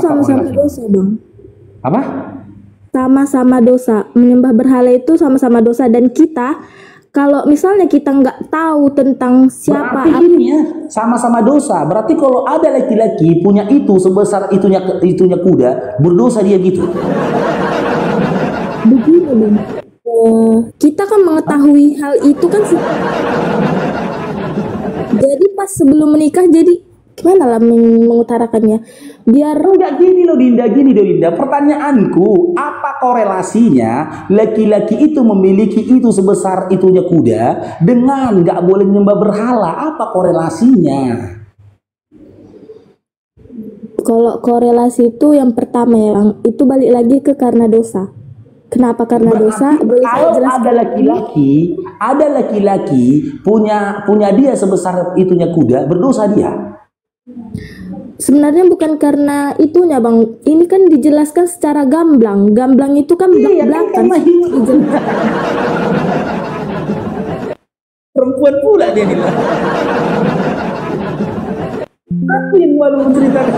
sama-sama dosa, Bang. Apa? Sama-sama dosa. Menyembah berhala itu sama-sama dosa. Dan kita, kalau misalnya kita nggak tahu tentang siapa, berarti gini ya, sama-sama dosa. Berarti kalau ada laki-laki punya itu sebesar itunya kuda, berdosa dia gitu. begini, Bang. Kita kan mengetahui hal itu kan jadi pas sebelum menikah, jadi gimana lah mengutarakannya biar enggak gini loh Dinda, pertanyaanku, apa korelasinya laki-laki itu memiliki itu sebesar itunya kuda dengan nggak boleh nyembah berhala? Apa korelasinya? kalau korelasi itu yang pertama ya Bang, itu balik lagi ke karena dosa. Kenapa karena dosa? Kalau ada laki-laki punya dia sebesar itunya kuda, berdosa dia. Sebenarnya bukan karena itunya Bang. Ini kan dijelaskan secara gamblang. Gamblang itu kan belak-belakan. Perempuan pula dia nih. Aku yang malu menceritakan.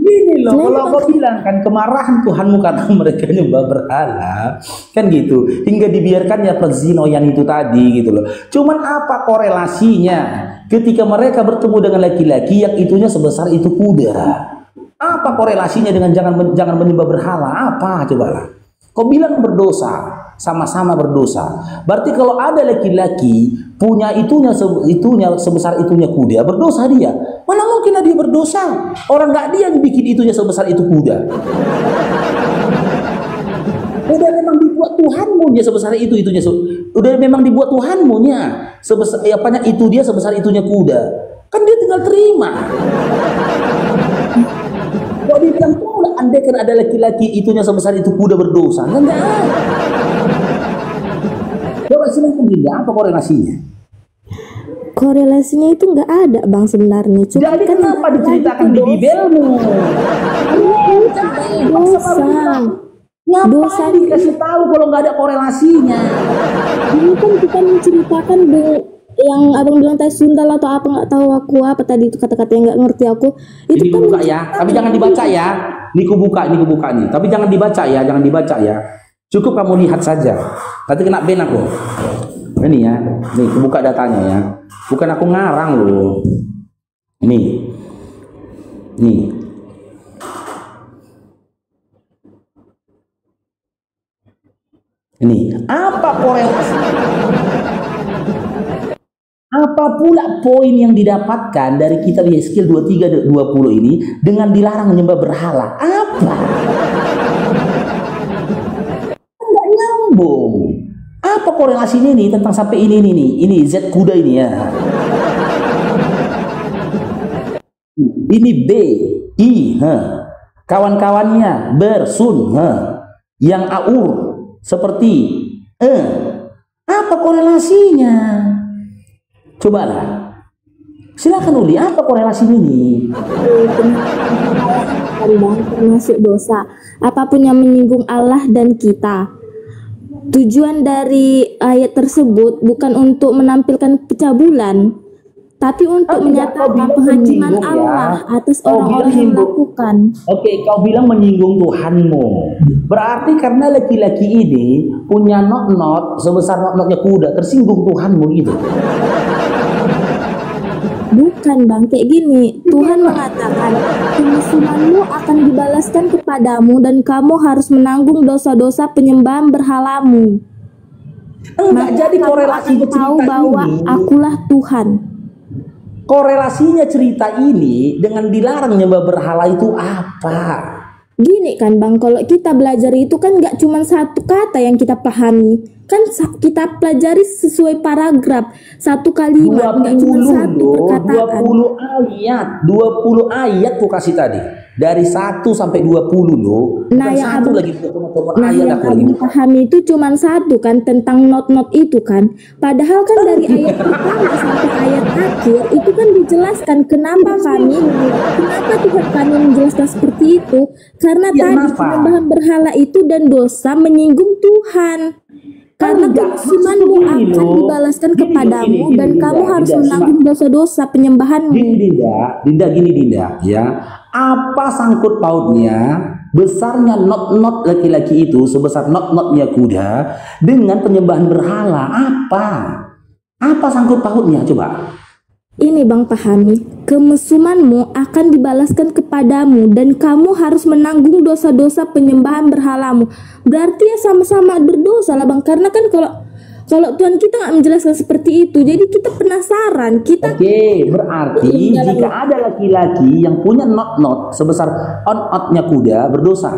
Gini loh, kalau kau bilang kan kemarahan Tuhanmu karena mereka nyembah berhala, kan gitu, hingga dibiarkannya perzinoyan itu tadi gitu loh. Cuman apa korelasinya ketika mereka bertemu dengan laki-laki yang itunya sebesar itu kuda? Apa korelasinya dengan jangan menyembah berhala? Apa cobalah? Kau bilang berdosa, sama-sama berdosa. Berarti kalau ada laki-laki punya itunya sebesar itunya kuda, berdosa dia. Mana mungkin dia berdosa? Orang nggak dia yang bikin itunya sebesar itu kuda. Udah memang dibuat Tuhanmu dia sebesar itunya. Udah memang dibuat Tuhanmu nya sebesar apanya itu dia sebesar itunya kuda. Kan dia tinggal terima. Kok dibilang pula andai kan ada laki-laki itunya sebesar itu kuda berdosa? Enggak ada. Coba silahkan Dinda, apa korelasinya? Korelasinya itu nggak ada Bang sebenarnya. Cuma jadi kan kenapa diceritakan di Bibelmu? Dosa dikasih tahu kalau nggak ada korelasinya. Ini kan kita menceritakan yang abang bilang tadi sundal atau apa, nggak tahu aku apa tadi itu kata-kata yang nggak ngerti aku. Itu ini kan buka ya, tapi jangan dibaca ya. Ini kubuka nih. Tapi jangan dibaca ya, Cukup kamu lihat saja. Nanti kena ban aku. Ini ya, nih kubuka datanya ya. Bukan aku ngarang loh. Nih. Ini apa korelasi? Apa pula poin yang didapatkan dari kitab Yeskiel 23:20 ini dengan dilarang menyembah berhala? Apa? Enggak nyambung. Apa korelasinya nih tentang sampai ini Z kuda ini ya? Ini B, I, kawan-kawannya bersun, yang aur seperti apa korelasinya? Cobalah, silakan Uli, apa korelasinya nih? Termasuk dosa apapun yang menyinggung Allah dan kita. Tujuan dari ayat tersebut bukan untuk menampilkan pencabulan, tapi untuk menyatakan penghakiman Allah atas orang-orang yang melakukan. Oke, kau bilang menyinggung Tuhanmu. Berarti karena laki-laki ini punya not sebesar not-notnya kuda, tersinggung Tuhanmu gitu. Bukan Bang, kayak gini. Tuhan mengatakan, kemisulanmu akan dibalaskan kepadamu dan kamu harus menanggung dosa-dosa penyembahan berhalamu. Enggak, jadi korelasinya tahu bahwa akulah Tuhan. Korelasinya cerita ini dengan dilarang menyembah berhala itu apa? Gini kan Bang, kalau kita belajar itu kan nggak cuma satu kata yang kita pahami, kan kita pelajari sesuai paragraf, satu kalimat, nggak cuma satu perkataan. 20 ayat ku kasih tadi, dari 1 sampai 20 loh. Nah, yang abang pahami itu cuma satu kan, tentang not-not itu kan. Padahal kan dari ayat pertama sampai ayat akhir itu kan dijelaskan kenapa Tuhan kami menjelaskan seperti itu. Karena tadi penyembahan berhala itu dan dosa menyinggung Tuhan. Karena kemusuhanmu akan dibalaskan kepadamu dan kamu harus menanggung dosa-dosa penyembahanmu. Dinda, gini Dinda, ya. Apa sangkut pautnya besarnya not laki-laki itu sebesar not-notnya kuda dengan penyembahan berhala? Apa sangkut pautnya coba? Ini Bang pahami, kemesumanmu akan dibalaskan kepadamu dan kamu harus menanggung dosa-dosa penyembahan berhalamu. Berarti ya sama-sama berdosa lah Bang, karena kan kalau Tuhan kita nggak menjelaskan seperti itu, jadi kita penasaran. Oke, berarti jika ada laki-laki yang punya not sebesar on-otnya kuda berdosa.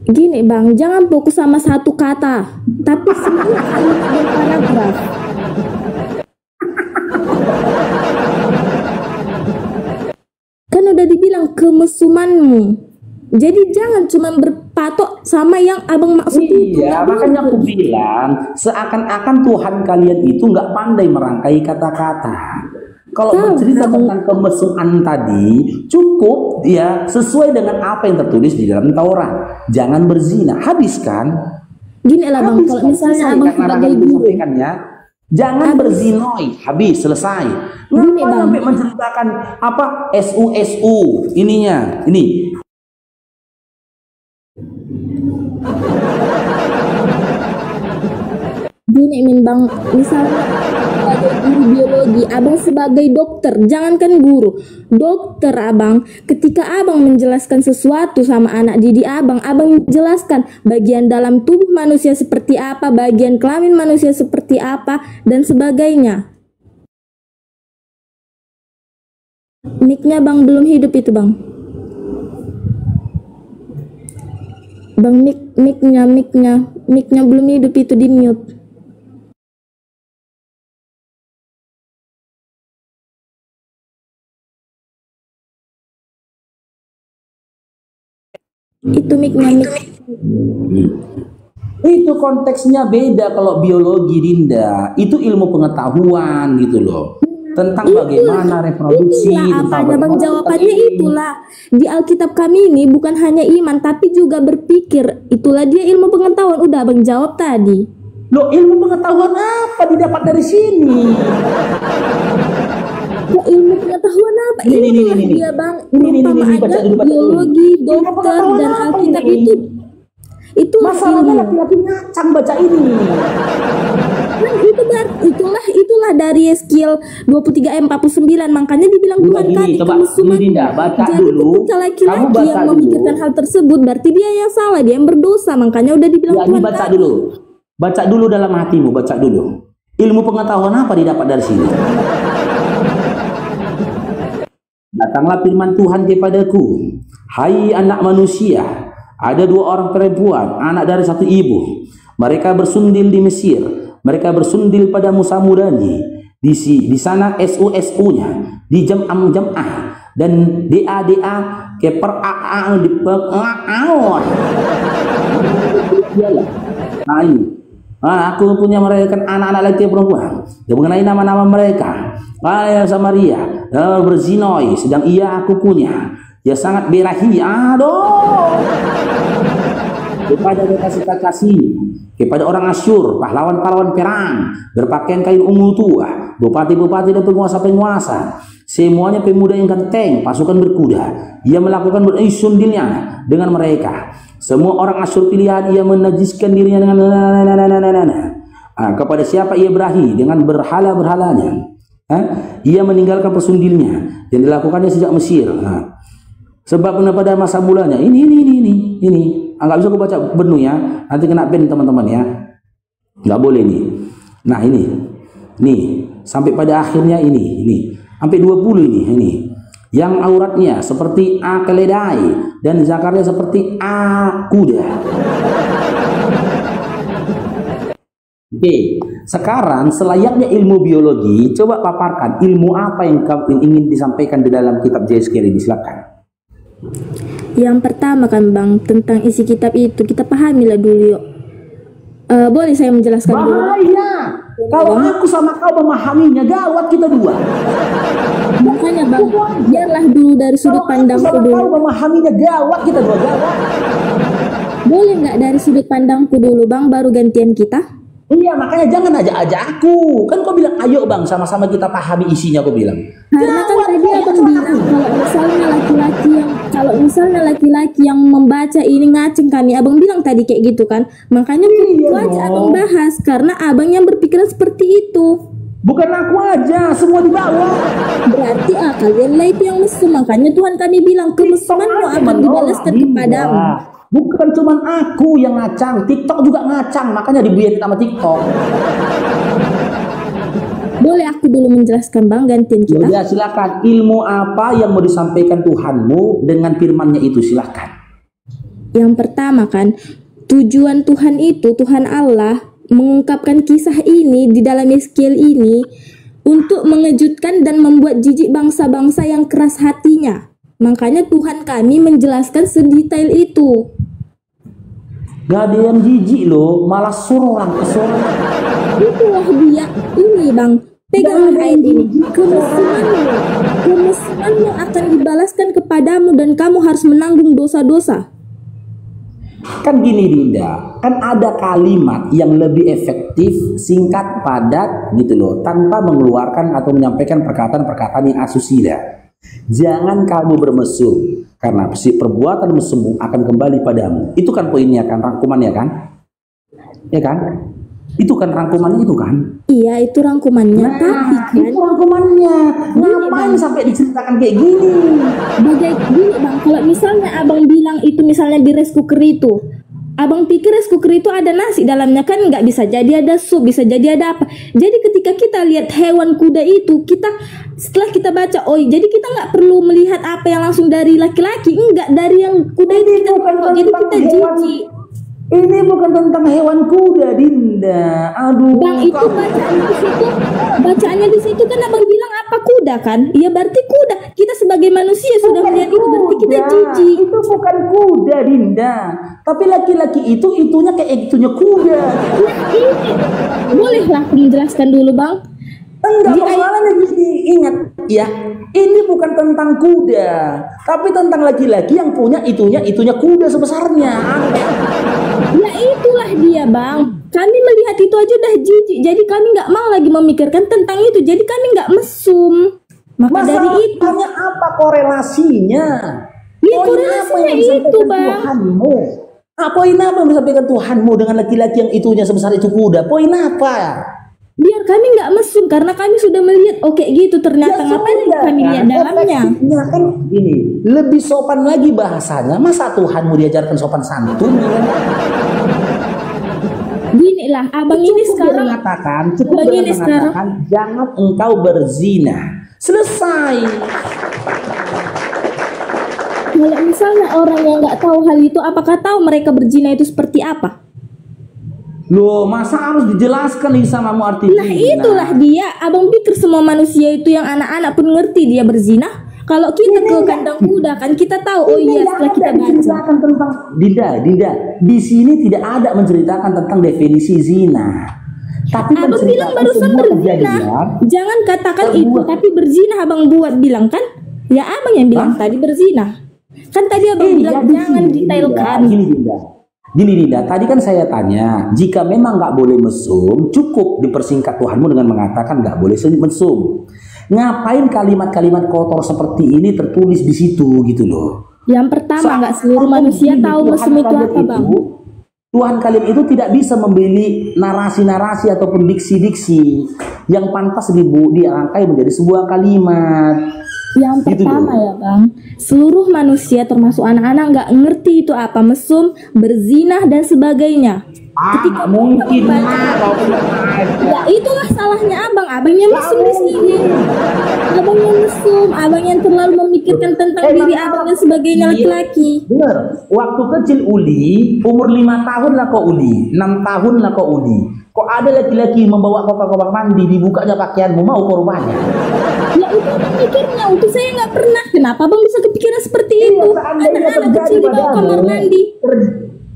Gini Bang, jangan fokus sama satu kata, tapi semua kalimat dan paragraf. Kan udah dibilang kemesumanmu, jadi jangan cuma berpatok sama yang abang maksud itu. Iya, makanya aku bilang seakan-akan Tuhan kalian itu nggak pandai merangkai kata-kata. Kalau bercerita tentang kemesuman tadi cukup ya sesuai dengan apa yang tertulis di dalam Taurat. Jangan berzina, habiskan. Gini lah Bang, kalau misalnya abang sebagai guru, jangan berzinoi, habis, selesai. Gini Bang, sampai menceritakan apa SU ininya, ini. Gini Min Bang, misalnya sebagai guru biologi, abang sebagai dokter, jangankan guru, dokter abang, ketika abang menjelaskan sesuatu sama anak didik abang jelaskan bagian dalam tubuh manusia seperti apa, bagian kelamin manusia seperti apa, dan sebagainya. Mic-nya Bang belum hidup itu Bang. Bang mic-nya belum hidup itu, di mute. Itu mic-nya. Itu konteksnya beda kalau biologi Dinda. Itu ilmu pengetahuan gitu loh. Tentang bagaimana reproduksi. Apanya Bang, jawabannya itulah. Di Alkitab kami ini bukan hanya iman tapi juga berpikir. Itulah dia ilmu pengetahuan. Udah Bang jawab tadi. Loh, ilmu pengetahuan apa didapat dari sini? Ya, ilmu pengetahuan apa? Ini dia Bang. Ada biologi, dokter, dan Alkitab itu masalahnya laki-laki ngacang baca ini. Nah, itulah dari skill 23 ayat 49, makanya dibilang Tuhan tadi kemesuman. Jadi ketika laki-laki yang memikirkan hal tersebut berarti dia yang salah, dia yang berdosa, makanya udah dibilang Tuhan baca tadi. Baca dulu dalam hatimu, baca dulu. Ilmu pengetahuan apa didapat dari sini? Datanglah firman Tuhan kepadaku, hai anak manusia, ada dua orang perempuan, anak dari satu ibu. Mereka bersundil di Mesir. Mereka bersundil pada Musa mudanya. Di sana SU-nya, di jam'ah dan DA ke pera'a'an di pera'a'an. Aku punya mereka anak-anak laki perempuan. Dia mengenai nama-nama mereka. Ayah Samaria berzinoi, sedang ia aku punya. Ya sangat berahi. Aduh. Kepada kasih kepada orang Asyur, pahlawan-pahlawan perang, berpakaian kain ungu tua, bupati-bupati dan penguasa-penguasa, semuanya pemuda yang ganteng, pasukan berkuda. Ia melakukan sundilnya dengan mereka. Semua orang Asyur pilihan, ia menajiskan dirinya dengan kepada siapa ia berahi dengan berhala-berhalanya. Ia meninggalkan persundilnya yang dilakukannya sejak Mesir. Sebab pada masa mulanya ini nggak bisa aku baca penuh ya, nanti kena ban teman-teman ya, nggak boleh nih. Nah ini sampai pada akhirnya ini sampai 20 ini yang auratnya seperti A keledai dan zakarnya seperti A kuda. Oke, sekarang selayaknya ilmu biologi, coba paparkan ilmu apa yang ingin disampaikan di dalam kitab Yeskel ini, silakan. Yang pertama kan Bang, tentang isi kitab itu kita pahamilah dulu yuk. Boleh saya menjelaskan dulu? Bahaya kalau aku sama kau memahaminya, gawat kita dua. Makanya Bang, biarlah dulu dari sudut pandangku dulu. Kalau kau memahaminya, gawat kita dua, gawat. Boleh nggak dari sudut pandangku dulu bang, baru gantian kita? Iya, makanya jangan ajak-ajak aku. Kan kau bilang, ayo bang, sama-sama kita pahami isinya, kau bilang. Karena kan tadi abang bilang kalau misalnya laki-laki yang membaca ini ngaceng kami, abang bilang tadi kayak gitu kan. Makanya aku aja abang bahas karena abang yang berpikiran seperti itu. Bukan aku aja, semua di bawah. Berarti kalianlah itu yang mesum. Makanya Tuhan kami bilang kemesumanmu akan dibalaskan kepadamu. Bukan cuman aku yang ngacang, TikTok juga ngacang, makanya dibiarin sama TikTok. Boleh aku dulu menjelaskan bang, gantian kita? Ya silakan. Ilmu apa yang mau disampaikan Tuhanmu dengan firman-Nya itu, silakan. Yang pertama kan, tujuan Tuhan itu, Tuhan Allah mengungkapkan kisah ini di dalam Yeskiel ini untuk mengejutkan dan membuat jijik bangsa-bangsa yang keras hatinya. Makanya Tuhan kami menjelaskan sedetail itu. Gak ada yang jijik loh, malah suruh orang ke sorga. Itulah dia. Ini bang, peganglah ayat ini. Kemesumanmu akan dibalaskan kepadamu dan kamu harus menanggung dosa-dosa. Kan gini Dinda, kan ada kalimat yang lebih efektif, singkat, padat gitu loh, tanpa mengeluarkan atau menyampaikan perkataan-perkataan yang asusila. Jangan kamu bermesum, karena si perbuatan mesummu akan kembali padamu. Itu kan poinnya kan, rangkumannya kan? Ya kan? Itu kan rangkumannya itu kan? Iya, itu rangkumannya. Nah, tapi kan itu rangkumannya. Ngapain sampai diceritakan kayak gini? gini bang, kalau misalnya abang bilang itu misalnya di rice cooker itu, abang pikir rice cooker itu ada nasi dalamnya kan? Nggak, bisa jadi ada sup, bisa jadi ada apa. Jadi ketika kita lihat hewan kuda itu, kita setelah kita baca, oh jadi kita nggak perlu melihat apa yang langsung dari laki-laki, enggak, dari yang kuda itu kita tahu. Jadi kita jijik. Ini bukan tentang hewan kuda Dinda. Aduh bang, itu bacaannya di situ kan abang bilang apa kuda kan? Iya, berarti kuda. Kita sebagai manusia sudah melihat itu, berarti kita jijik. Itu bukan kuda Dinda, tapi laki-laki itu itunya kayak itunya kuda. Bolehlah aku menjelaskan dulu bang. Enggak, masalahnya gini, ingat ya, ini bukan tentang kuda, tapi tentang laki-laki yang punya itunya kuda sebesarnya. Ya itulah dia bang, kami melihat itu aja udah jijik, jadi kami nggak mau lagi memikirkan tentang itu, jadi kami nggak mesum. Maka dari itu apa korelasinya? Ya korelasinya itu bang. Poin apa yang disampaikan Tuhanmu dengan laki-laki yang itunya sebesar itu kuda? Poin apa? Biar kami nggak mesum karena kami sudah melihat, oke gitu ternyata ya, ngapain kami lihat dalamnya. Kan ini lebih sopan lagi bahasanya. Masa Tuhanmu diajarkan sopan santun? Gini lah, abang ini sekarang mengatakan jangan engkau berzina. Selesai. Kalau misalnya orang yang nggak tahu hal itu, apakah tahu mereka berzina itu seperti apa? Loh, masa harus dijelaskan nih sama mu arti Nah itulah dia, abang pikir semua manusia itu yang anak-anak pun ngerti dia berzina? Kalau kita ke kandang kuda kan kita tahu, oh iya setelah kita baca. Tentang Dinda, di sini tidak ada menceritakan tentang definisi zina. Tapi abang bilang barusan berzina, jangan katakan itu, tapi berzina abang buat bilang kan? Ya abang yang bilang tadi berzina. Kan tadi abang bilang jangan detailkan. Gini Dinda, tadi kan saya tanya, jika memang nggak boleh mesum, cukup dipersingkat Tuhanmu dengan mengatakan nggak boleh mesum. Ngapain kalimat-kalimat kotor seperti ini tertulis di situ gitu loh? Yang pertama, nggak seluruh manusia tahu mesum itu apa bang. Tuhan kalian itu tidak bisa membeli narasi-narasi ataupun diksi-diksi yang pantas dirangkai menjadi sebuah kalimat. Yang pertama ya bang, seluruh manusia termasuk anak-anak nggak ngerti itu apa mesum, berzinah dan sebagainya. Ketika mungkin ya itulah salahnya abang yang mesum di sini. Abang yang mesum, abang yang terlalu memikirkan tentang diri abang dan sebagainya laki-laki. Bener, waktu kecil Uli, umur 5 tahun lah kok Uli, 6 tahun lah kok Uli. Kok ada laki-laki membawa kau ke kamar mandi, dibukanya pakaianmu, mau korbannya? Ya itu abang mikirnya, untuk saya nggak pernah. Kenapa abang bisa kepikiran seperti itu? Anak-anak kecil dibawa kamar mandi.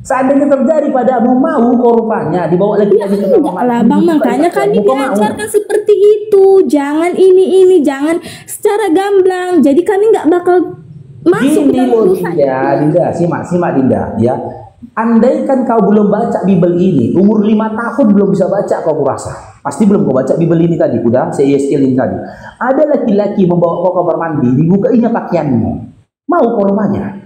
Seandainya terjadi padamu, mau korbannya dibawa lagi-lagi ke kamar mandi. Lah bang, makanya kami diajarkan seperti itu. Jangan ini, jangan secara gamblang. Jadi kami nggak bakal masuk ke dalam dosa. Ya, Dinda, simak Dinda, ya. andaikan kau belum baca Bible ini, umur 5 tahun belum bisa baca kau kurasa. Pasti belum kau baca Bible ini tadi, udah CISL ini tadi. Ada laki-laki membawa kau kamar mandi, dibukainya pakaianmu. Mau kau rumahnya?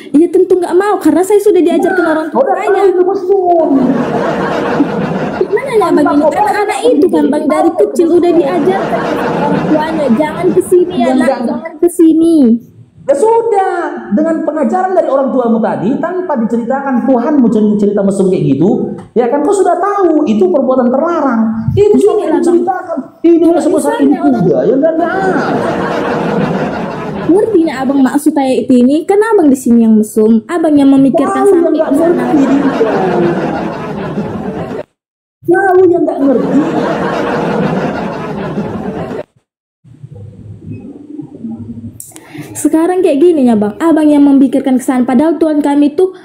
Iya tentu nggak mau, karena saya sudah diajarkan orang tuanya. Itu mesum. Gimana ya bang ini? Karena anak itu kan bang dari kecil udah diajarkan orang tuanya, jangan kesini ya nak, jangan kesini. Ya sudah, dengan pengajaran dari orang tuamu tadi, tanpa diceritakan Tuhanmu cerita mesum kayak gitu, ya kan kau sudah tahu itu perbuatan terlarang. Itu sudah diceritakan. Ini sebesar ini juga, ya enggak. Ngerti nih abang maksud saya itu ini? Kan abang di sini yang mesum, abang yang memikirkan sampai ke sana. Tahu yang nggak ngerti. Sekarang kayak gini ya bang, abang yang memikirkan kesana, padahal Tuhan kami tuh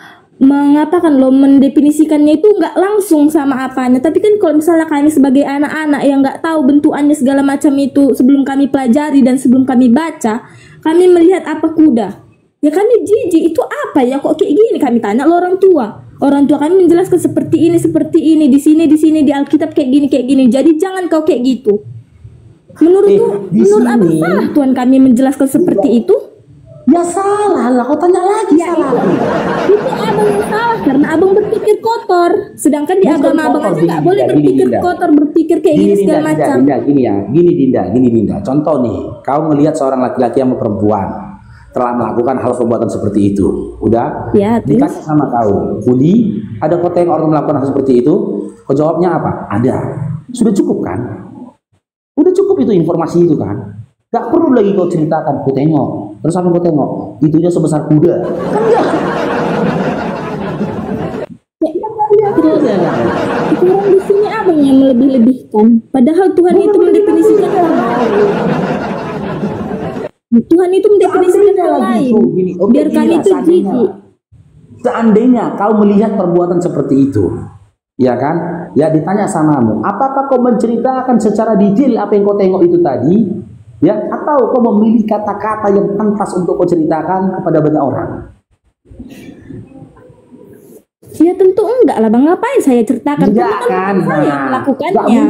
mengatakan loh, mendefinisikannya itu nggak langsung sama apanya. Tapi kan kalau misalnya kami sebagai anak-anak yang nggak tahu bentukannya segala macam itu, sebelum kami pelajari dan sebelum kami baca, kami melihat apa kuda, ya kami jijik, itu apa ya kok kayak gini, kami tanya lo orang tua. Orang tua kami menjelaskan seperti ini, di sini di Alkitab kayak gini. Jadi jangan kau kayak gitu. Menurut apa salah Tuhan kami menjelaskan seperti itu? Ya salah lah, kau tanya lagi ya, salah. Itu abang yang salah karena abang berpikir kotor. Sedangkan di agama abang aja nggak boleh berpikir kotor, berpikir kayak gini segala macam. Gini Dinda. Contoh nih, kau melihat seorang laki-laki sama perempuan telah melakukan hal perbuatan seperti itu. Udah? Ya, ditanya sama kau, Budi, ada kota yang orang melakukan hal seperti itu? Kau jawabnya apa? Ada. Sudah cukup kan? Udah cukup itu informasi itu kan? Gak perlu lagi kau ceritakan, kau tengok. Terus apa kau tengok? Itunya sebesar kuda. Kan enggak? Orang di sini abang yang melebih-lebihkan. Padahal Tuhan itu mendefinisikan hal lain. Tuhan itu mendefinisikan hal lain. Biar kami itu jijik. Seandainya kau melihat perbuatan seperti itu, ya kan? Ya ditanya samamu, apakah kau menceritakan secara detail apa yang kau tengok itu tadi? Ya, atau kau memilih kata-kata yang pantas untuk kau ceritakan kepada banyak orang? Ya tentu enggak lah bang, ngapain saya ceritakan? Enggak kan, saya melakukannya.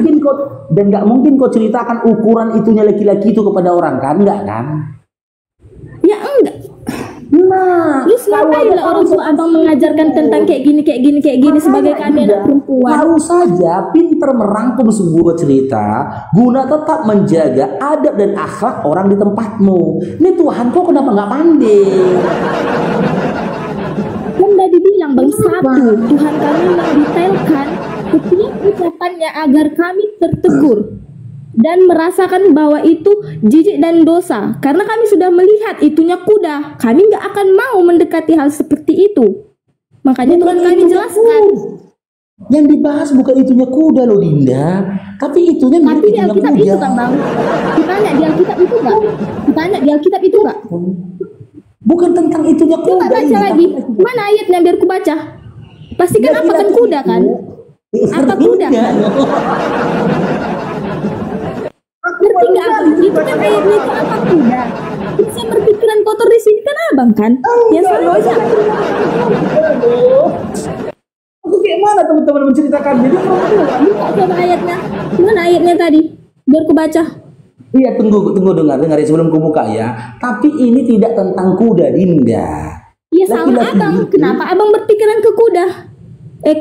Nggak mungkin kau ceritakan ukuran itunya laki-laki itu kepada orang kan? Enggak kan? Ya enggak. Nah, terus ngapain lah orang tua abang mengajarkan tentang kayak gini sebagai kami anak perempuan? Tahu saja pinter merangkum sebuah cerita guna tetap menjaga adab dan akhlak orang di tempatmu. Ini Tuhan kok kenapa nggak pandai? Kan tadi bilang bang, satu, Tuhan kami mendetailkan setiap ucapannya agar kami tertegur dan merasakan bahwa itu jijik dan dosa. Karena kami sudah melihat itunya kuda, kami nggak akan mau mendekati hal seperti itu. Makanya Tuhan kami jelaskan. Yang dibahas bukan itunya kuda loh Dinda, tapi itunya mirip itunya kuda. Tapi di Alkitab itu kan bang, ditanya di Alkitab itu nggak? Ditanya di Alkitab itu nggak? Bukan tentang itunya kuda. Coba baca lagi, mana ayatnya biar ku baca. Pastikan apa kan kuda kan? Apa kuda kan? Ngerti nggak abang? Itu kan ayatnya itu apa kuda? Bisa berpikiran kotor di sini kan abang kan? Yang salah bisa. Aku kayak mana teman-teman menceritakan? Jadi buka coba ayatnya. Mana ayatnya tadi? Biar ku baca. Iya tunggu dengar sebelum ku buka ya. Tapi ini tidak tentang kuda Dinda. Iya salah abang. Kenapa abang berpikiran ke kuda?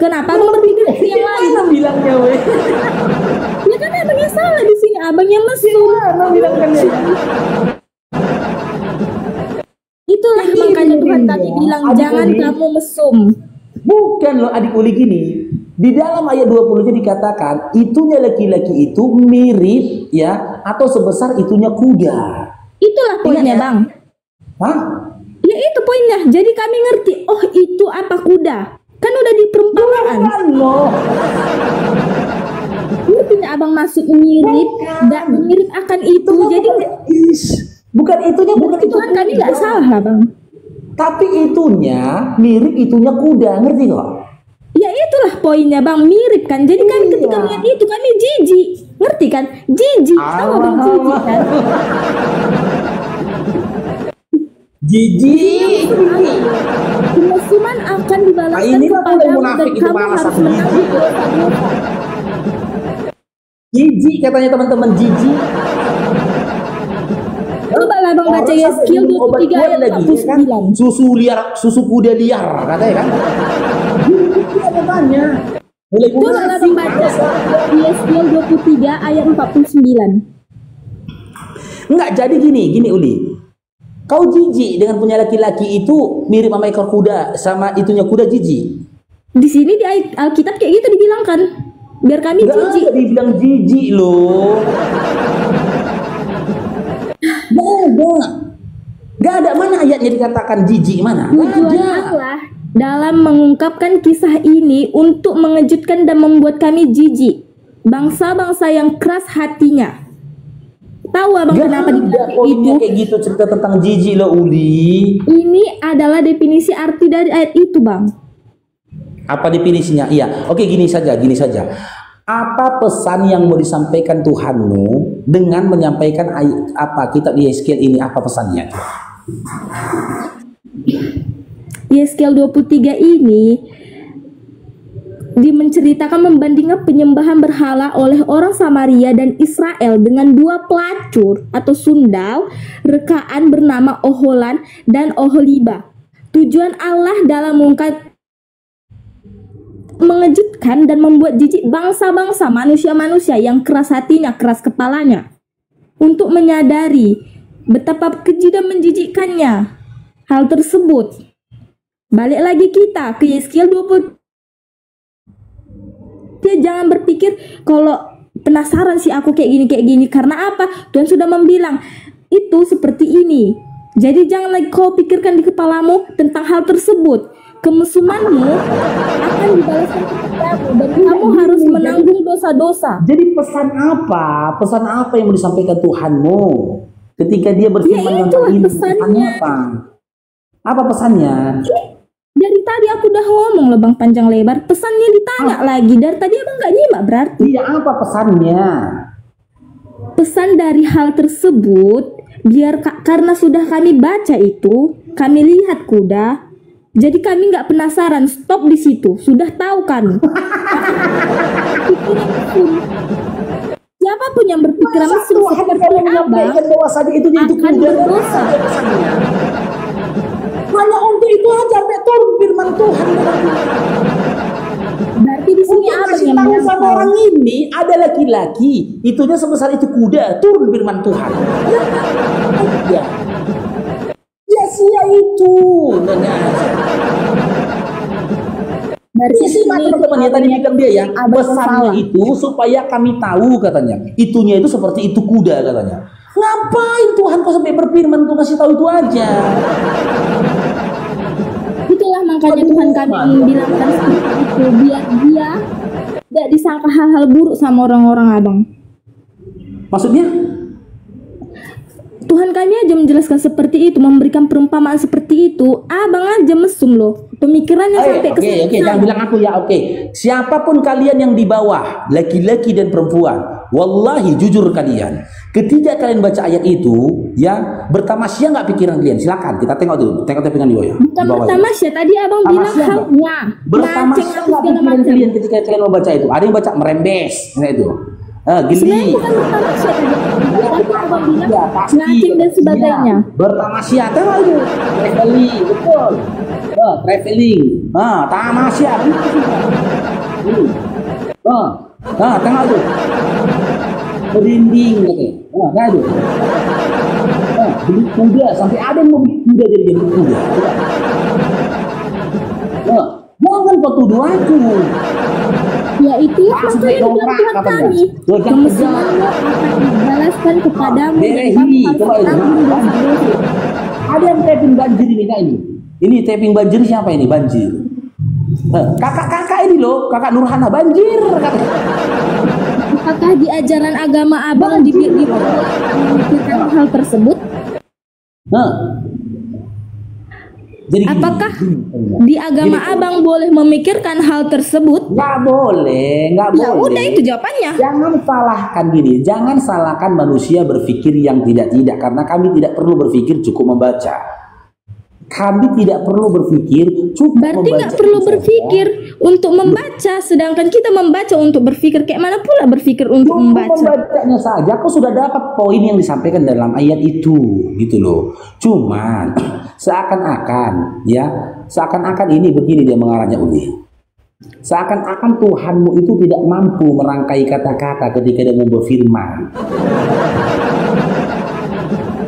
Kenapa abang berpikiran ke yang lain? Mana bilangnya weh? Ya kan abang yang salah di sini, abang yang mesum. Mana bilangnya? Itulah makanya Tuhan tadi bilang jangan kamu mesum. Bukan loh adik uli gini. Di dalam ayat 20-nya dikatakan itunya laki-laki itu mirip ya atau sebesar itunya kuda. Itulah poinnya bang. Hah? Ya itu poinnya. Jadi kami ngerti. Oh itu apa kuda? Kan udah di perumpamaan. Ngertinya abang masuk mirip dan mirip akan itu. Jadi bukan itunya bukan itu kan kami nggak salah bang. Tapi itunya mirip itunya kuda, ngerti kok? Ya itulah poinnya bang, mirip kan. Jadi kami ketika melihat itu kami jijik, ngerti kan? Jijik, tahu bang jijik kan? Jijik. Kemesuman akan Nah, dibalaskan inilah kepadamu yang dan munafik itu kamu malas harus aku, menanggung jijik. dosa-dosa. Jijik katanya teman-teman, jijik. Coba lah Bang baca Orang sampai Yeskiel minum obat 23 kuat ayat lagi, ya kan? 49. Susu liar, susu kuda liar katanya kan. Dia katanya. Mulai Coba lah munafik. Bang baca Yeskiel 23 ayat 49. Enggak, jadi gini Uli. Kau jijik dengan punya laki-laki itu mirip sama ekor kuda, sama itunya kuda jijik. Di sini di Alkitab kayak gitu dibilangkan. Biar kami Enggak jijik. ada dibilang jijik loh. Enggak ada, mana ayatnya dikatakan jijik, mana? Nggak Tujuan ada. Allah dalam mengungkapkan kisah ini untuk mengejutkan dan membuat kami jijik. Bangsa-bangsa yang keras hatinya. Tahu Abang Nggak kenapa ada dibilang poinnya itu? kayak gitu, cerita tentang jijik loh Uli. Ini adalah definisi arti dari ayat itu, Bang. Apa definisinya? Iya, oke, gini saja. Apa pesan yang mau disampaikan Tuhanmu dengan menyampaikan ayat apa kitab Yeskiel ini? Apa pesannya? Yeskiel 23 ini menceritakan membandingkan penyembahan berhala oleh orang Samaria dan Israel dengan dua pelacur atau sundal rekaan bernama Oholan dan Oholiba. Tujuan Allah dalam mengejutkan dan membuat jijik bangsa-bangsa, manusia-manusia yang keras hatinya, keras kepalanya, untuk menyadari betapa keji dan menjijikkannya hal tersebut. Balik lagi kita ke Yeskiel 20. Dia jangan berpikir kalau penasaran sih aku kayak gini, karena apa? Tuhan sudah membilang itu seperti ini. Jadi jangan lagi kau pikirkan di kepalamu tentang hal tersebut. Kemesumanmu akan dibalaskan kepadamu dan kamu harus menanggung dosa-dosa. Jadi pesan apa? Pesan apa yang mau disampaikan Tuhanmu ketika dia berfirman Ya, tentang itulah ini? pesannya. Pesannya apa? Apa pesannya? Dari tadi aku udah ngomong loh Bang panjang lebar. Pesannya ditanya lagi. Dari tadi Abang gak nyimak berarti. Iya, apa pesannya? Pesan dari hal tersebut, karena sudah kami baca itu, kami lihat kuda, jadi kami nggak penasaran. Stop di situ. Sudah tahu kan? Siapapun yang berpikiran Masa mesum Tuhan seperti kalau Abang menyampaikan bahwasanya itu akan kuda? berdosa. Hanya untuk itu aja sampai turun firman Tuhan. Berarti di sini Untuk Abang kasih yang tahu sama menyangkal. orang ini ada laki-laki, itunya sebesar itu kuda, turun firman Tuhan. Ya, ya sia itu. Berarti Sisi teman-teman ya tadi bilang dia ya, Abang pesannya salah. itu supaya kami tahu katanya. Itunya itu seperti itu kuda katanya. Ngapain Tuhan kok sampai berfirman tuh kasih tahu itu aja? Itulah makanya Tuhan kami membilangkan seperti itu biar dia tidak disangka hal-hal buruk sama orang-orang Abang. Maksudnya? Tuhan kami aja menjelaskan seperti itu, memberikan perumpamaan seperti itu. Abang aja mesum loh. Pemikirannya sampai ke Oke, jangan bilang aku ya. Oke, siapapun kalian yang di bawah, laki-laki dan perempuan, wallahi jujur kalian, ketika kalian baca ayat itu, ya bertamasya nggak pikiran kalian? Silakan kita tengok dulu, tengok tapikan di bawah ya. Bukan bertamasya, tadi Abang bilang Tamasya nggak? halnya Bertamasya nggak pikiran kalian ketika kalian membaca itu? Ada yang baca merembes, kayak itu. Sebenarnya Geli. bukan bertamasya tadi. Tapi Abang bilang Ya, pasti. ngacing dan sebagainya. Ya, bertamasya, tengok itu. Traveling, betul. Traveling. Tamasya. Tengok itu. Merinding katanya. Nah itu. Beli kuda sampai ada yang mau beli kuda jadi kuda. Jangan kau tuduh aku. Ya itu Sampai makanya dibilang dongkrak Tuhan katanya. kami. Tuhan Kemesumanmu akan dibalaskan kepadamu dan Berehi, kamu harus coba ini. menanggung dosa-dosa. Ada yang tapping banjir ini kak ini. Ini tapping banjir siapa ini? Banjir. Kakak ini loh, kakak Nurhana banjir. Apakah di ajaran agama Abang memikirkan hal tersebut? Jadi gini, Apakah gini. di agama Abang boleh memikirkan hal tersebut? Nggak boleh, nggak Ya boleh. udah itu jawabannya. Jangan salahkan gini, jangan salahkan manusia berpikir yang tidak-tidak karena kami tidak perlu berpikir, cukup membaca. Kami tidak perlu berpikir, cukup Berarti nggak membaca perlu itu berpikir untuk membaca, sedangkan kita membaca untuk berpikir. Kayak mana pula berpikir untuk Cukup membaca? membacanya saja, kau sudah dapat poin yang disampaikan dalam ayat itu, gitu loh. Cuman seakan-akan, ya, seakan-akan ini begini dia mengarahnya Uli. Seakan-akan Tuhanmu itu tidak mampu merangkai kata-kata ketika dia mau berfirman.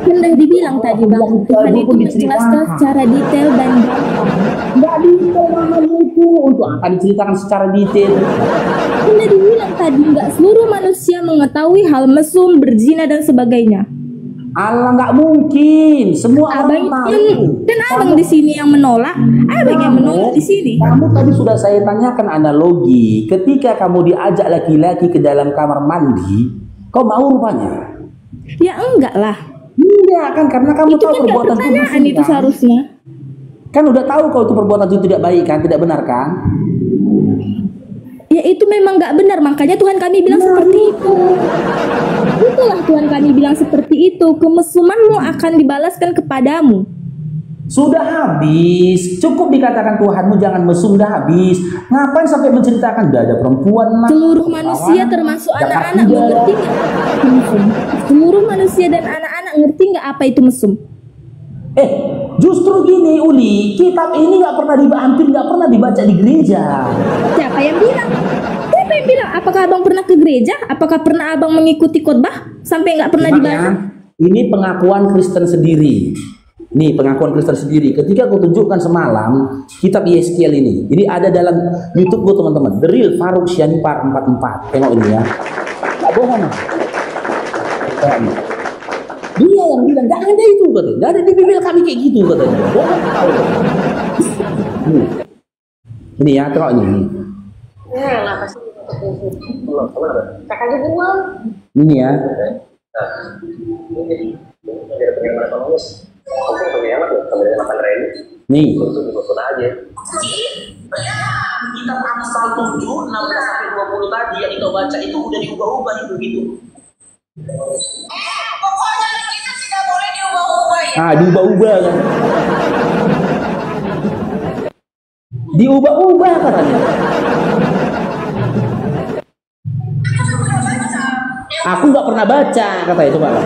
Kan udah dibilang tadi Bang, Tuhan itu menjelaskan secara detail dan gampang. Nggak detail namanya itu, untuk apa diceritakan secara detail? Kan udah dibilang tadi, nggak seluruh manusia mengetahui hal mesum, berzina dan sebagainya. Allah nggak mungkin, semua orang Abang tahu. kan abang di sini yang menolak, abang yang menolak di sini. Kamu tadi sudah saya tanyakan analogi, ketika kamu diajak laki-laki ke dalam kamar mandi, kau mau rupanya? Ya enggak lah. Iya kan, karena kamu Itu tahu kan nggak perbuatan pertanyaan itu itu kan? seharusnya. Kan udah tahu kalau itu perbuatan itu tidak baik kan, tidak benar kan? Ya itu memang nggak benar, makanya Tuhan kami bilang seperti itu. Itulah Tuhan kami bilang seperti itu. Kemesumanmu akan dibalaskan kepadamu. Sudah habis, cukup dikatakan Tuhanmu jangan mesum, dah habis. Ngapain sampai menceritakan ada perempuan lah? Seluruh manusia termasuk anak-anak mengerti nggak apa itu mesum? Seluruh manusia dan anak-anak ngerti nggak apa itu mesum? Justru gini Uli, kitab ini hampir nggak pernah dibaca di gereja. Siapa yang bilang? Siapa yang bilang? Apakah abang pernah ke gereja? Apakah pernah abang mengikuti khotbah sampai nggak pernah dibaca? Ini pengakuan Kristen sendiri. Nih pengakuan Kristen sendiri. Ketika aku tunjukkan semalam kitab Yeskiel ini, ini ada dalam YouTube gue teman-teman. The Real Faruk Syanipar 44. Tengok ini ya. Nggak bohong. Dia yang bilang nggak ada itu katanya. Nggak ada di Bibel kami kayak gitu katanya. Bohong tahu. Ini ya, tengok ini. Kenapa sih? Cek aja buang. Ini ya. Nih. Kitab Amsal 7, 16-20 tadi yang kita baca itu udah diubah-ubah itu gitu. Pokoknya kita tidak boleh diubah-ubah ya. Diubah-ubah kan. Diubah-ubah katanya. Aku nggak pernah baca katanya, coba lah.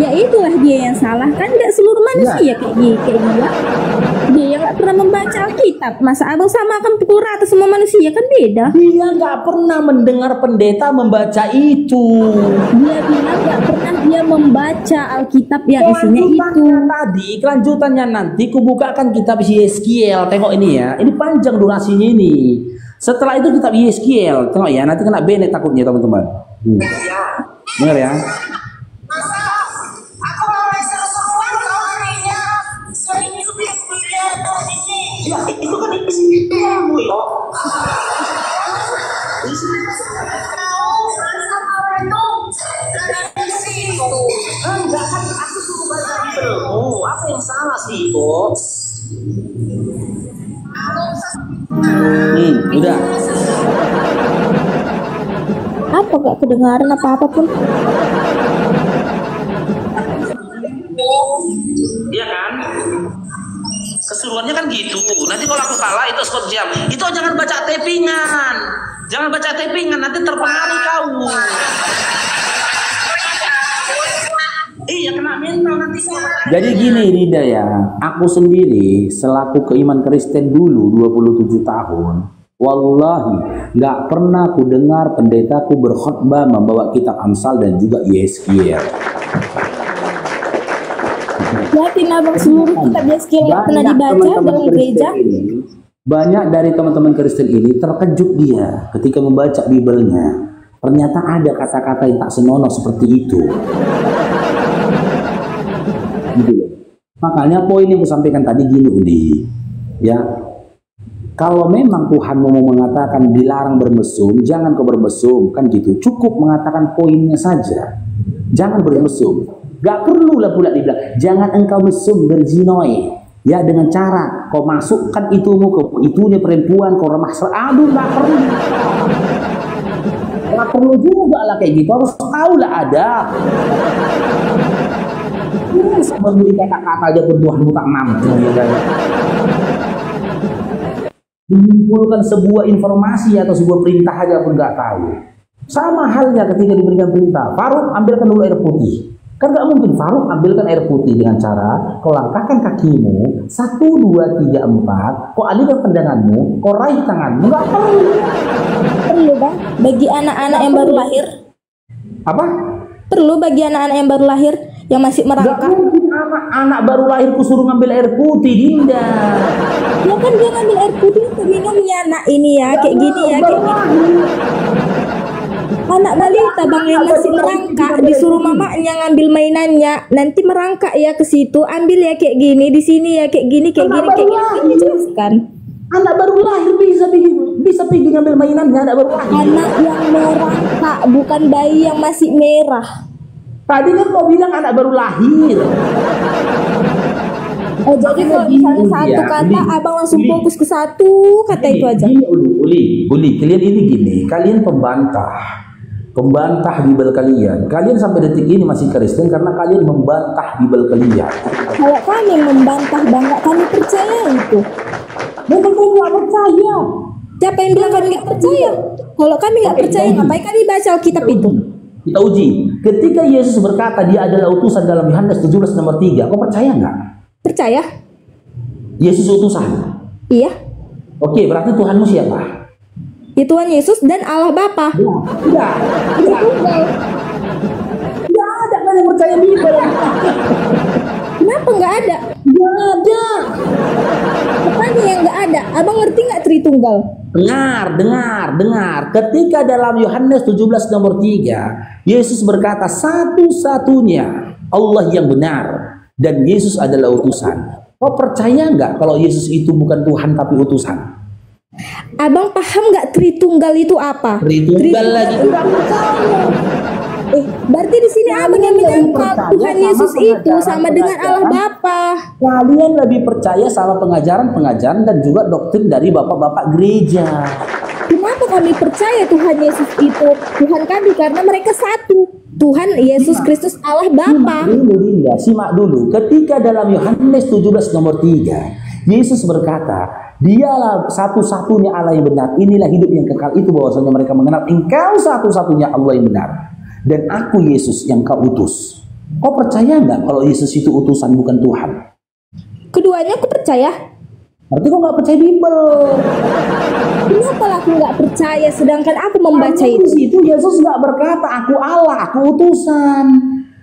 Ya itulah dia yang salah, kan nggak seluruh manusia kayak dia. Dia yang nggak pernah membaca Alkitab. Masa abang samakan pukul rata semua manusia, kan beda. Dia nggak pernah mendengar pendeta membaca itu. Dia bilang nggak pernah dia membaca Alkitab yang isinya itu. Kelanjutannya nanti kubukakan kitab Yeskiel. Tengok ini ya, ini panjang durasinya ini. Setelah itu kitab Yeskiel, tengok ya, nanti kena banned takutnya teman-teman. Dengar ya. Aku mau seru-seruan kau harinya. Saya ini lebih kelihatan ini. Ya, itu kan isi kamu loh. Kau sama orang itu isi itu. Enggak kan aku suruh baca Bibelmu. Apa yang salah sih itu? Udah. Apa gak kedengaran apa-apa pun? Iya kan? Keseruannya kan gitu. Nanti kalau aku kalah itu skor jam. Itu jangan baca tapingan. Jangan baca tapingan, nanti terpengaruh kau. Iya kena mental nanti. Jadi gini Rinda ya, aku sendiri selaku keiman Kristen dulu 27 tahun, wallahi nggak pernah ku dengar pendetaku berkhotbah membawa kitab Amsal dan juga Yeskiel. Yakin abang seluruh kitab Yeskiel yang pernah dibaca dalam gereja? Banyak dari teman-teman Kristen ini terkejut dia ketika membaca Bibelnya. Ternyata ada kata-kata yang tak senonoh seperti itu. Gitu loh. Makanya poin yang aku sampaikan tadi gini Udi, ya, kalau memang Tuhan mau mengatakan dilarang bermesum, jangan kau bermesum, kan gitu. Cukup mengatakan poinnya saja, jangan bermesum. Gak perlu lah pula dibilang jangan engkau mesum berzinoi, ya, dengan cara kau masukkan itumu ke itunya perempuan, kau remah. Aduh, gak perlu. Gak perlu juga lah kayak gitu, harus tahu lah ada. memberi kata-kata aja pun Tuhanmu tak mampu. Ya kan? Menyimpulkan sebuah informasi atau sebuah perintah aja pun nggak tahu. Sama halnya ketika diberikan perintah, Faruk ambilkan dulu air putih. Kan nggak mungkin Faruk ambilkan air putih dengan cara kau langkahkan kakimu 1, 2, 3, 4, kau alihkan pandanganmu, kau raih tanganmu. Nggak perlu. Perlu bang, bagi anak-anak yang baru lahir. Apa? Perlu bagi anak-anak yang baru lahir yang masih Nggak merangkak. mungkin anak baru lahir kusuruh ngambil air putih, Dinda. Ya kan dia ngambil air putih untuk minumnya, nak ini ya, kayak gini ya, kayak gini. Anak balita bang yang masih merangkak disuruh mamanya ngambil mainannya, nanti merangkak ya ke situ, ambil ya kayak gini, di sini ya kayak gini, kayak gini, kayak gini, dijelaskan. Anak baru lahir bisa pergi ngambil mainannya, anak baru lahir. Anak yang merangkak, bukan bayi yang masih merah. Tadi kan kau bilang anak baru lahir. Oh jadi kalau misalnya satu kata, abang langsung fokus ke satu kata itu aja. Gini, Uli, kalian ini gini, kalian pembantah Bible kalian. Kalian sampai detik ini masih Kristen karena kalian membantah Bible kalian. Kalau kami membantah bangga, kami percaya itu. Bukan kau nggak percaya. Siapa yang bilang kami nggak percaya? Kalau kami nggak percaya, ngapain kami baca Alkitab itu? Kita uji. Ketika Yesus berkata dia adalah utusan dalam Yohanes 17 nomor 3, kau percaya nggak? Percaya? Yesus utusan. Iya. Oke, berarti Tuhanmu siapa? Ya Tuhan Yesus dan Allah Bapa. Tidak ada kan yang percaya Bible. Kenapa nggak ada? Nggak ada. Apanya yang nggak ada? Abang ngerti nggak Tritunggal? Dengar. Ketika dalam Yohanes 17 nomor 3, Yesus berkata satu-satunya Allah yang benar dan Yesus adalah utusan. Kau percaya nggak kalau Yesus itu bukan Tuhan tapi utusan? Abang paham nggak Tritunggal itu apa? Tritunggal lagi. Berarti di sini abang yang menyangkal Tuhan Yesus itu sama dengan Allah Bapa. Kalian lebih percaya sama pengajaran dan juga doktrin dari bapak-bapak gereja. Kenapa kami percaya Tuhan Yesus itu Tuhan kami? Karena mereka satu. Tuhan Yesus Kristus Allah Bapa. Simak dulu. Ketika dalam Yohanes 17 nomor 3, Yesus berkata, Dialah satu-satunya Allah yang benar. Inilah hidup yang kekal, itu bahwasanya mereka mengenal Engkau satu-satunya Allah yang benar dan Aku Yesus yang Kau utus. Kau percaya nggak kalau Yesus itu utusan bukan Tuhan? Keduanya aku percaya. Berarti kau nggak percaya Bible. Kenapa aku nggak percaya sedangkan aku membaca itu? Di situ Yesus nggak berkata Aku Allah, Aku utusan.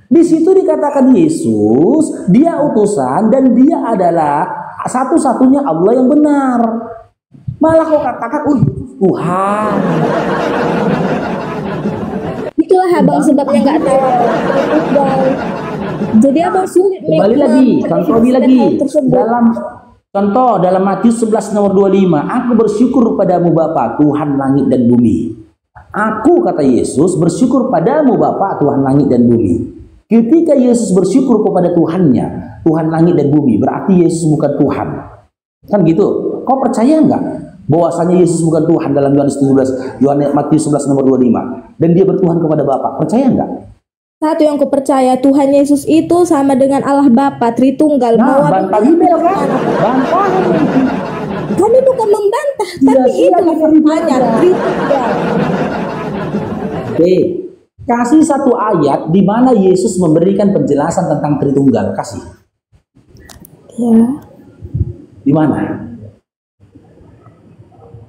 Di situ dikatakan Yesus, Dia utusan dan Dia adalah satu-satunya Allah yang benar. Malah kau katakan Tuhan. Itulah abang sebabnya nggak tahu. Jadi abang sulit. Kembali lagi, dalam Matius 11 nomor 25, Aku bersyukur padamu Bapa Tuhan langit dan bumi. Aku, kata Yesus, bersyukur padamu Bapa Tuhan langit dan bumi. Ketika Yesus bersyukur kepada Tuhannya, Tuhan langit dan bumi, berarti Yesus bukan Tuhan. Kan gitu. Kau percaya nggak bahwasanya Yesus bukan Tuhan dalam Matius 11 nomor 25 dan Dia bertuhan kepada Bapa? Percaya nggak? Satu yang ku percaya, Tuhan Yesus itu sama dengan Allah Bapa Tritunggal. Bantah Bible kan? Bantah. Kami bukan membantah, tapi itu maknanya Tritunggal. Kasih satu ayat di mana Yesus memberikan penjelasan tentang Tritunggal. Kasih. Ya. Di mana?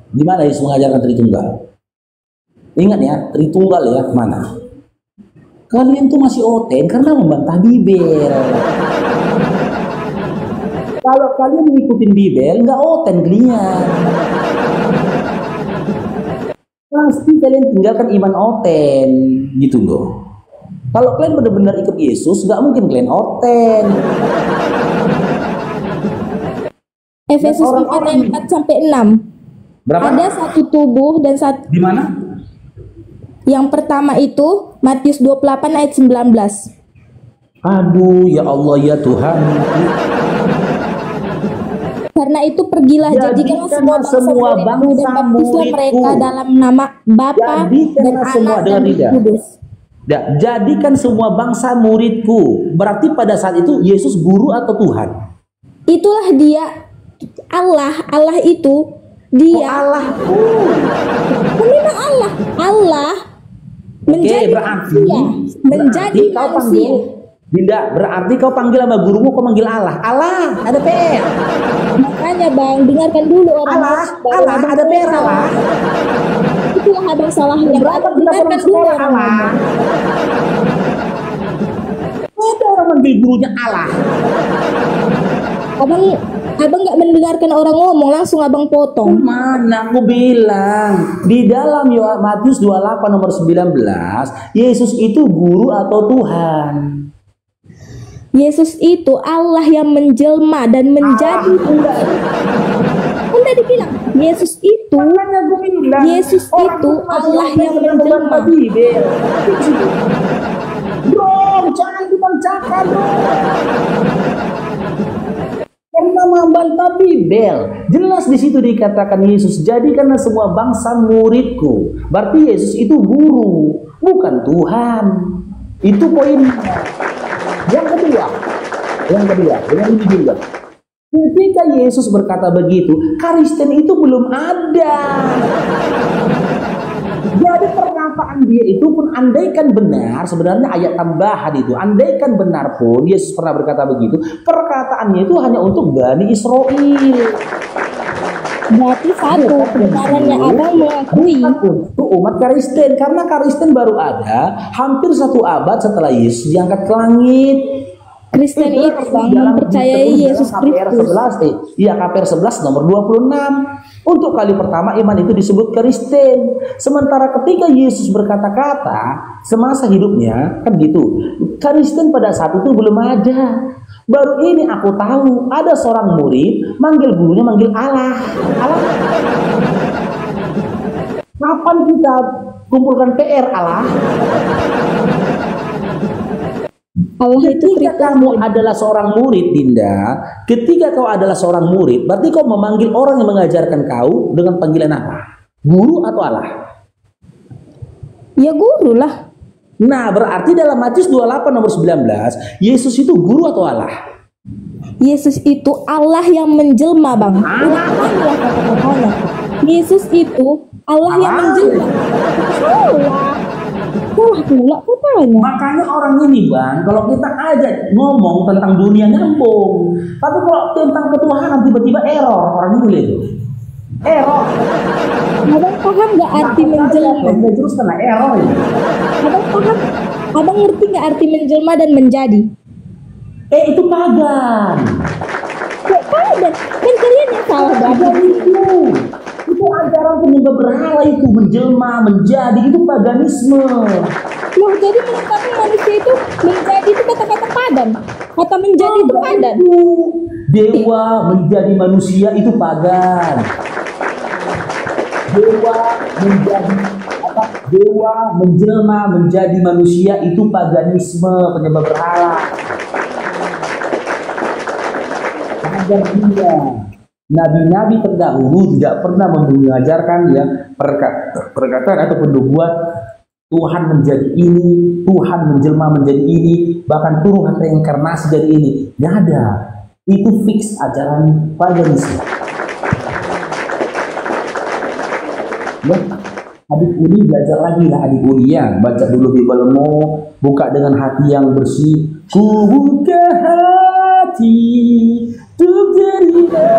Di mana Yesus mengajarkan Tritunggal? Ingat ya, Tritunggal ya, mana? Kalian tuh masih oten karena membantah Bible. Kalau kalian ngikutin Bible, nggak oten kalian. Pasti kalian tinggalkan iman oten, gitu loh. Kalau kalian benar-benar ikut Yesus, nggak mungkin kalian oten. Efesus 4 ayat 4 sampai 6. Berapa? Ada satu tubuh dan satu. Di mana? Yang pertama itu Matius 28 ayat 19. Aduh, ya Allah ya Tuhan. Karena itu pergilah jadikanlah semua bangsa dan baptislah mereka dalam nama Bapa dan Anak dan Roh Kudus. Jadikan semua bangsa muridku. Berarti pada saat itu Yesus guru atau Tuhan? Itulah dia Allah itu dia. Allah. Memang Allah menjadi berarti menjadi kau manusia. panggil Dinda, berarti kau panggil sama gurumu, kau manggil Allah. Allah, ada PR. Makanya Bang, dengarkan dulu orang Allah, ada PR Allah. Itulah abang salahnya. Berapa kita Dengarkan orang dulu sekolah orang Allah? Ada orang manggil gurunya Allah. Abang nggak mendengarkan orang ngomong, langsung abang potong. Mana aku bilang di dalam Matius 28 nomor 19, Yesus itu guru atau Tuhan? Yesus itu Allah yang menjelma dan menjadi Anda dibilang Yesus itu Allah yang menjelma. Dong, jangan dibacakan dong. Karena membantah Bibel, jelas di situ dikatakan Yesus jadikanlah semua bangsa muridku. Berarti Yesus itu guru, bukan Tuhan. Itu poinnya. Yang kedua, dengan ini juga. Ketika Yesus berkata begitu, Kristen itu belum ada. Jadi perkataan dia itu pun andaikan benar, sebenarnya ayat tambahan itu, andaikan benar pun Yesus pernah berkata begitu, perkataannya itu hanya untuk Bani Israel. Berarti satu kebenarannya abang mengakui untuk umat Kristen, karena Kristen baru ada hampir 1 abad setelah Yesus diangkat ke langit. Kristen itu bang mempercayai Yesus Kristus. KPR 11 nomor 26. Untuk kali pertama iman itu disebut Kristen. Sementara ketika Yesus berkata-kata semasa hidupnya kan gitu, Kristen pada saat itu belum ada. Baru ini aku tahu ada seorang murid manggil gurunya manggil Allah. Kapan kita kumpulkan PR Allah? Ketika kamu adalah seorang murid, Dinda, ketika kau adalah seorang murid, berarti kau memanggil orang yang mengajarkan kau dengan panggilan apa? Guru atau Allah? Ya guru lah. Nah, berarti dalam Matius 28 nomor 19, Yesus itu guru atau Allah? Yesus itu Allah yang menjelma, Bang. Yesus itu Allah yang menjelma. Salah pula katanya. Makanya orang ini Bang, kalau kita ajak ngomong tentang dunia nyambung, tapi kalau tentang ketuhanan tiba-tiba error, orang ini lihat error. Abang paham nggak arti menjelma? Terus kena error ini. Abang paham? Abang ngerti nggak arti menjelma dan menjadi? Itu pagan. Kok pagan? Kan kalian yang salah Pagan itu ajaran penyembah berhala, itu menjelma, menjadi, itu paganisme. Loh, jadi menetapkan manusia itu menjadi itu kata-kata pagan. Kata menjadi itu pagan. Dewa menjadi manusia itu pagan. Dewa menjelma menjadi manusia itu paganisme, penyembah berhala. Ajar dia. Nabi-nabi terdahulu tidak pernah mengajarkan ya perkataan atau pendubuan Tuhan menjadi ini, Tuhan menjelma menjadi ini, bahkan Tuhan reinkarnasi dari ini. Tidak ada. Itu fix ajaran paganisme. Ya, adik Uli belajar lagi lah, adik Uli ya. Baca dulu Bibelmu, buka dengan hati yang bersih. Ku buka hati untuk terima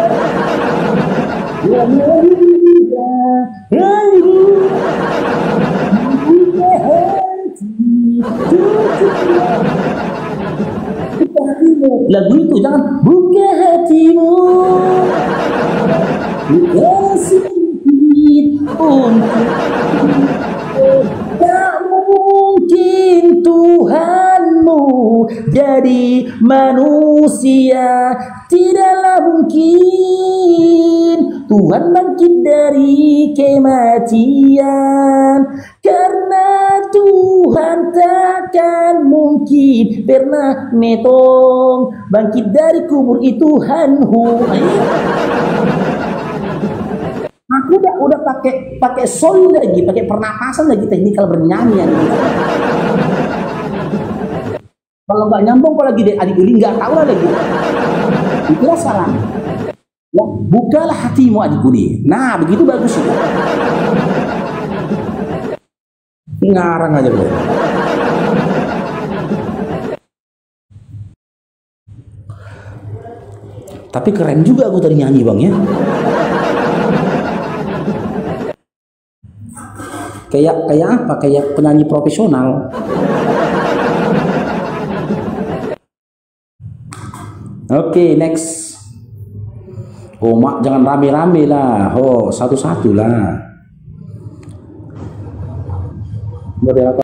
yang buka hati untuk lagu itu jangan buka hatimu, buka sedikit untuk tak mungkin Tuhanmu jadi manusia, tidaklah mungkin Tuhan bangkit dari kematian, karena Tuhan takkan mungkin pernah metong bangkit dari kubur itu Tuhanmu. Aku udah pakai soul lagi, pakai pernapasan lagi, teknikal bernyanyi. Kalau nggak nyambung, apalagi adik Uli nggak tahu lah lagi. Itulah saran. Ya, bukalah hatimu adik Uli. Nah, begitu bagus itu. Ngarang aja bro. Tapi keren juga aku tadi nyanyi bang ya. Kayak apa? Kayak penyanyi profesional. Oke, next. Oh mak, jangan rame-rame lah. Oh, satu-satu lah. Model apa?